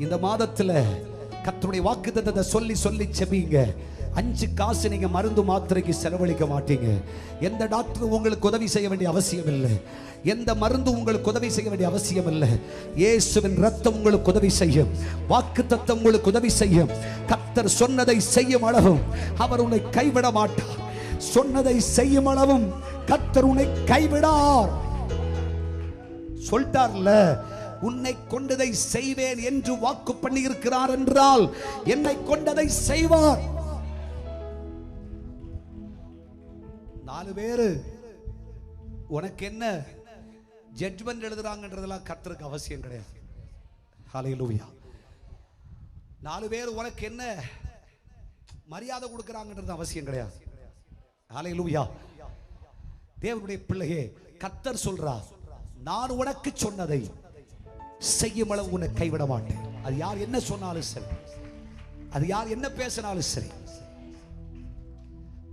இந்த மாதத்துல கர்த்தருடைய வாக்குத்தத்தத்தை சொல்லி சொல்லி செபிங்க. 5 காசு நீங்க மருந்து மாத்திரைக்கு செலவழிக்க மாட்டீங்க. எந்த டாக்டரும் உங்களுக்கு உதவி செய்ய வேண்டிய அவசியம் இல்லை. எந்த மருந்து உங்களுக்கு உதவி செய்ய வேண்டிய அவசியம் இல்லை. இயேசுவின் ரத்தம் உங்களுக்கு உதவி செய்யும். வாக்குத்தத்தம் உங்களுக்கு உதவி செய்யும். கர்த்தர் சொன்னதை செய்யும் அளவும் அவர் உன்னை கைவிட மாட்டார். சொன்னதை செய்யும் அளவும் கர்த்தர் உன்னை கைவிடார். சொல்லிட்டார்ல, உன்னை கொண்டதை செய்வேன் என்று வாக்கு பண்ணி இருக்கிறார் என்றால் என்னை கொண்டதை செய்வார். 4 பேரு உனக்கு என்ன ஜட்ஜ்மெண்ட் எழுதுறாங்கன்றதெல்லாம் கர்த்தருக்கு அவசியம் கிடையாது. ஹல்லேலூயா. 4 பேர் உனக்கு என்ன மரியாதை கொடுக்கறாங்கன்றது அவசியம் கிடையாது. ஹல்லேலூயா. தேவனுடைய பிள்ளையே, கர்த்தர் சொல்றார், நான் உனக்கு சொன்னதை செய்யும் அளவு உன்னை கைவிட மாட்டேன். அது யார் என்ன சொன்னாலும் சரி, அது யார் என்ன பேசினாலும் சரி.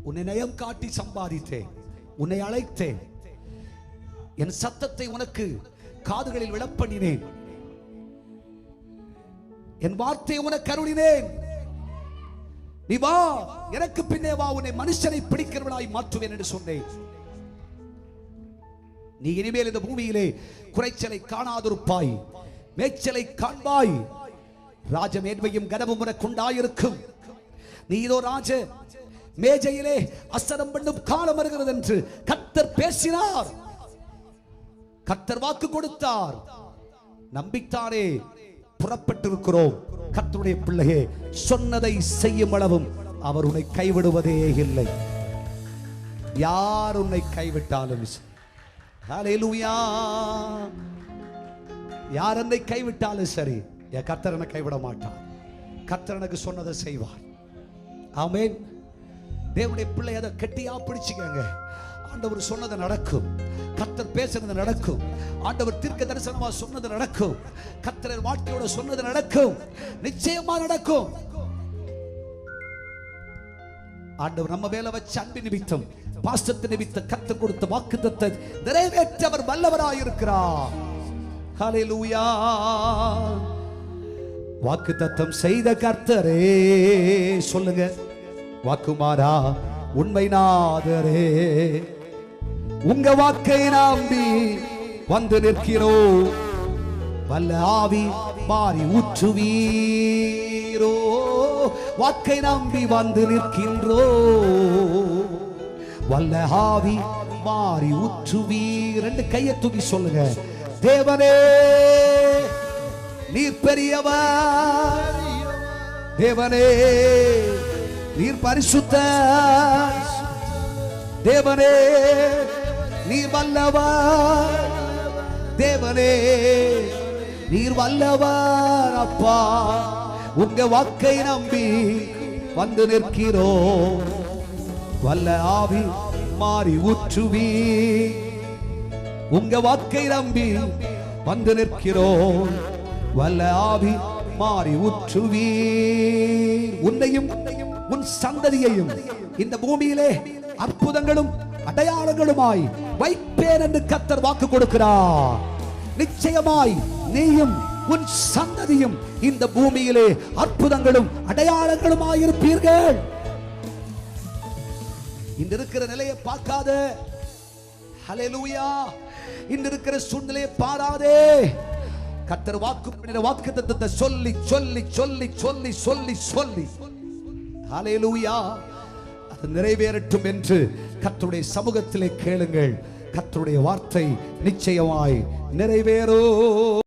உன்னை நயம் காட்டி சம்பாதித்தேன், உன்னை அழைத்தேன், என் சத்தத்தை உனக்கு காதுகளில் விழப்பண்ணினேன், என் வார்த்தையை உனக்கு அருளினேன். நீ வா, எனக்கு பின்னே வா, உன்னை மனுஷனை பிடிக்கிறவனாய் மாற்றுவேன் என்று சொன்னேன். நீ இனிமேல் இந்த பூமியிலே குறைச்சலை காணாதிருப்பாய், மேய்ச்சலை காண்பாய். ராஜமேன்மையும் கனமும் உனக்கு உண்டாயிருக்கும். நீ இதோ ராஜ மேஜையிலே அசரம் பண்ணும் காலம் வருகிறது என்று கர்த்தர் பேசினார். கர்த்தர் வாக்கு கொடுத்தார். நம்பித்தானே புறப்பட்டிருக்கிறோம். கர்த்தருடைய பிள்ளையே, சொன்னதை செய்யும் அளவும் அவர் உன்னை கைவிடுவதே இல்லை. யார் உன்னை கைவிட்டாலும், ஹல்லேலூயா, யார் என்னை கைவிட்டாலும் சரி, என் கர்த்தர் என்னை கைவிட மாட்டார். கர்த்தர் எனக்கு சொன்னதை செய்வார். ஆமென். தேவனுடைய பிள்ளை அதை கெட்டியா பிடிச்சுக்கங்க. ஆண்டவர் சொன்னது நடக்கும். கர்த்தர் பேசுனது நடக்கும். ஆண்டவர் தீர்க்க தரிசனமா சொன்னது நடக்கும். கர்த்தர் வாழ்க்கையோட சொன்னது நடக்கும். நிச்சயமா நடக்கும். ஆண்டவர் நம்ம மேல வச்ச அன்பு நிமித்தம், பாசத்து நிமித்தம் கர்த்தர் கொடுத்த வாக்குத்தத்தத்தை நிறைவேற்ற அவர் வல்லவராயிருக்கிறார். ஹல்லேலூயா. வாக்குத்தத்தம் செய்த கர்த்தரே, சொல்லுங்க, வாக்குமாரா உண்மை நாதரே, உங்க வாக்கை நம்பி வந்து நிற்கிறோம். வல்ல ஆவி மாறி ஊற்றுவீரோ, வாக்கை நம்பி வந்து நிற்கின்றோ. வல்ல ஆவி மாறி ஊற்றுவீர். 2 கையை தூக்கி சொல்லுங்க, தேவனே நீர் பெரியவர், தேவனே நீர் பரிசுத்தர், தேவனே நீர் வல்லவர், தேவனே நீர் வல்லவர். அப்பா, உங்க வாக்கை நம்பி வந்து நிற்கிறோம். வல்ல ஆவி மாறி ஊற்றுவி, உங்க வாக்கை நம்பி வந்து நிற்கிறோம். வல்ல ஆவி மாறி ஊற்றுவி, உன்னையும் உன் சந்ததியையும் இந்த பூமியிலே அற்புதங்களும் அடையாளங்களுமாய் வைப்பேன் என்று கர்த்தர் வாக்கு கொடுக்கிறார். நிச்சயமாய் நீயும் உன் சந்ததியும் இந்த பூமியிலே அற்புதங்களும் அடையாளங்களுமாய் இருப்பீர்கள். இந்த இருக்கிற நிலையை பார்க்காத, ஹல்லேலூயா, இந்த இருக்கிற சூழ்நிலையை பாராதே. கர்த்தர் வாக்குத்தத்தத்தை சொல்லி சொல்லி சொல்லி சொல்லி சொல்லி சொல்லி, ஹல்லேலூயா, அது நிறைவேறட்டும் என்று கர்த்தருடைய சமூகத்திலே கேளுங்கள். கர்த்தருடைய வார்த்தை நிச்சயமாய் நிறைவேறும்.